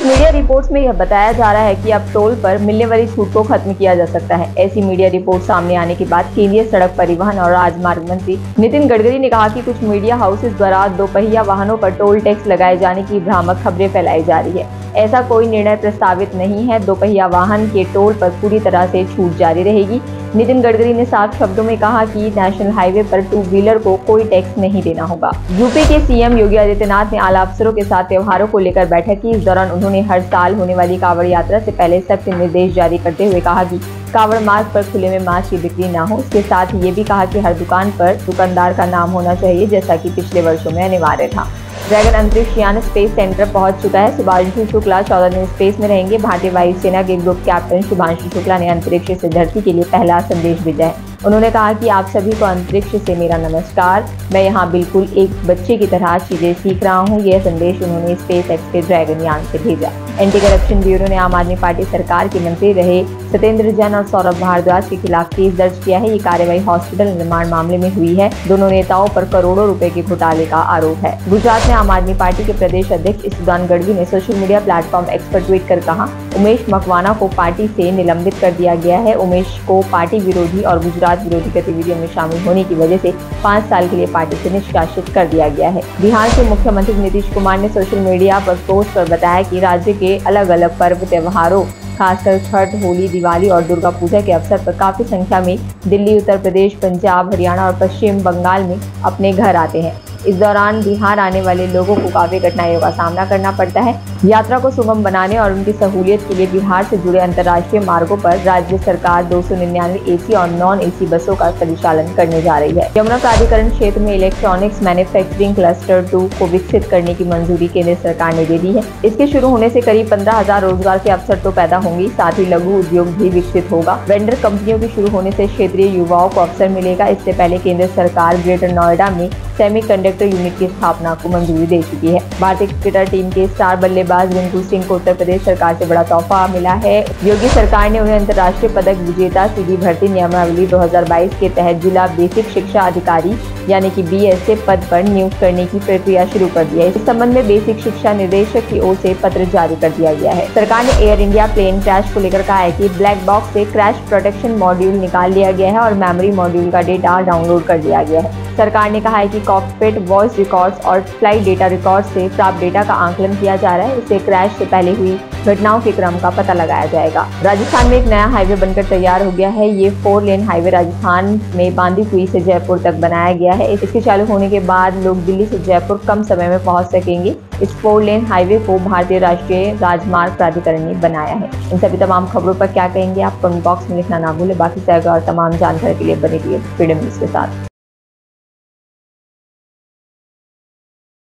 कुछ media reports में यह बताया जा रहा है कि अब टोल पर मिलने वाली छूट को खत्म किया जा सकता है। ऐसी मीडिया रिपोर्ट सामने आने के बाद केंद्रीय सड़क परिवहन और राजमार्ग मंत्री नितिन गडकरी ने कहा कि कुछ मीडिया हाउसेज द्वारा दोपहिया वाहनों पर टोल टैक्स लगाए जाने की भ्रामक खबरें फैलाई जा रही है। ऐसा कोई निर्णय प्रस्तावित नहीं है। दोपहिया वाहन के टोल पर पूरी तरह से छूट जारी रहेगी। नितिन गडकरी ने साफ शब्दों में कहा कि नेशनल हाईवे पर टू व्हीलर को कोई टैक्स नहीं देना होगा। यूपी के सीएम योगी आदित्यनाथ ने आला अफसरों के साथ त्योहारों को लेकर बैठक की। इस दौरान उन्होंने हर साल होने वाली कांवड़ यात्रा से पहले सख्त निर्देश जारी करते हुए कहा कि कांवड़ मार्ग पर खुले में मांस की बिक्री न हो। इसके साथ ही ये भी कहा कि हर दुकान पर दुकानदार का नाम होना चाहिए, जैसा कि पिछले वर्षों में अनिवार्य था। ड्रैगन अंतरिक्ष यान स्पेस सेंटर पहुंच चुका है। शुभांशु शुक्ला 14 दिन स्पेस में रहेंगे। भारतीय वायुसेना के ग्रुप कैप्टन शुभांशु शुक्ला ने अंतरिक्ष से धरती के लिए पहला संदेश भेजा है। उन्होंने कहा कि आप सभी को अंतरिक्ष से मेरा नमस्कार। मैं यहाँ बिल्कुल एक बच्चे की तरह चीजें सीख रहा हूँ। यह संदेश उन्होंने स्पेस एक्स के ड्रैगन यान से भेजा। एंटी करप्शन ब्यूरो ने आम आदमी पार्टी सरकार के मंत्री रहे सत्येंद्र जैन और सौरभ भारद्वाज के खिलाफ केस दर्ज किया है। ये कार्रवाई हॉस्पिटल निर्माण मामले में हुई है। दोनों नेताओं पर करोड़ों रुपए के घोटाले का आरोप है। गुजरात में आम आदमी पार्टी के प्रदेश अध्यक्ष ईसुदान गढ़वी ने सोशल मीडिया प्लेटफॉर्म एक्स पर ट्वीट कर कहा, उमेश मकवाना को पार्टी से निलंबित कर दिया गया है। उमेश को पार्टी विरोधी और गुजरात विरोधी गतिविधियों में शामिल होने की वजह से 5 साल के लिए पार्टी से निष्कासित कर दिया गया है। बिहार के मुख्यमंत्री नीतीश कुमार ने सोशल मीडिया पर पोस्ट कर बताया कि राज्य के अलग अलग पर्व त्योहारों, खासकर छठ, होली, दिवाली और दुर्गा पूजा के अवसर पर काफी संख्या में दिल्ली, उत्तर प्रदेश, पंजाब, हरियाणा और पश्चिम बंगाल में अपने घर आते हैं। इस दौरान बिहार आने वाले लोगों को काफी कठिनाइयों का सामना करना पड़ता है। यात्रा को सुगम बनाने और उनकी सहूलियत के लिए बिहार से जुड़े अंतर्राष्ट्रीय मार्गों पर राज्य सरकार 299 एसी और नॉन एसी बसों का परिचालन करने जा रही है। यमुना प्राधिकरण क्षेत्र में इलेक्ट्रॉनिक्स मैन्युफैक्चरिंग क्लस्टर 2 को विकसित करने की मंजूरी केंद्र सरकार ने दे दी है। इसके शुरू होने से करीब 15,000 रोजगार के अवसर तो पैदा होंगे, साथ ही लघु उद्योग भी विकसित होगा। वेंडर कंपनियों के शुरू होने से क्षेत्रीय युवाओं को अवसर मिलेगा। इससे पहले केंद्र सरकार ग्रेटर नोएडा में सेमीकंडक्टर यूनिट की स्थापना को मंजूरी दे चुकी है। भारतीय क्रिकेटर टीम के स्टार बल्लेबाज रिंकू सिंह को उत्तर प्रदेश सरकार से बड़ा तोहफा मिला है। योगी सरकार ने उन्हें अंतर्राष्ट्रीय पदक विजेता सीधी भर्ती नियमावली 2022 के तहत जिला बेसिक शिक्षा अधिकारी यानी कि BSA पद पर नियुक्त करने की प्रक्रिया शुरू कर दी है। इस संबंध में बेसिक शिक्षा निदेशक की ओर से पत्र जारी कर दिया गया है। सरकार ने एयर इंडिया प्लेन क्रैश को लेकर कहा है कि ब्लैक बॉक्स से क्रैश प्रोटेक्शन मॉड्यूल निकाल लिया गया है और मेमोरी मॉड्यूल का डेटा डाउनलोड कर लिया गया है। सरकार ने कहा है कि कॉकपिट, वॉइस रिकॉर्ड्स और फ्लाइट डेटा रिकॉर्ड से प्राप्त डेटा का आकलन किया जा रहा है। इससे क्रैश से पहले हुई घटनाओं के क्रम का पता लगाया जाएगा। राजस्थान में एक नया हाईवे बनकर तैयार हो गया है। ये 4 लेन हाईवे राजस्थान में बांदीकुई से जयपुर तक बनाया गया है। इसके चालू होने के बाद लोग दिल्ली से जयपुर कम समय में पहुंच सकेंगे। इस 4 लेन हाईवे को भारतीय राष्ट्रीय राजमार्ग प्राधिकरण ने बनाया है। इन सभी तमाम खबरों पर क्या कहेंगे आप कमेंट बॉक्स में लिखना ना भूलें। बाकी और तमाम जानकारी के लिए बने रहिए फ्रीडम न्यूज़ के साथ।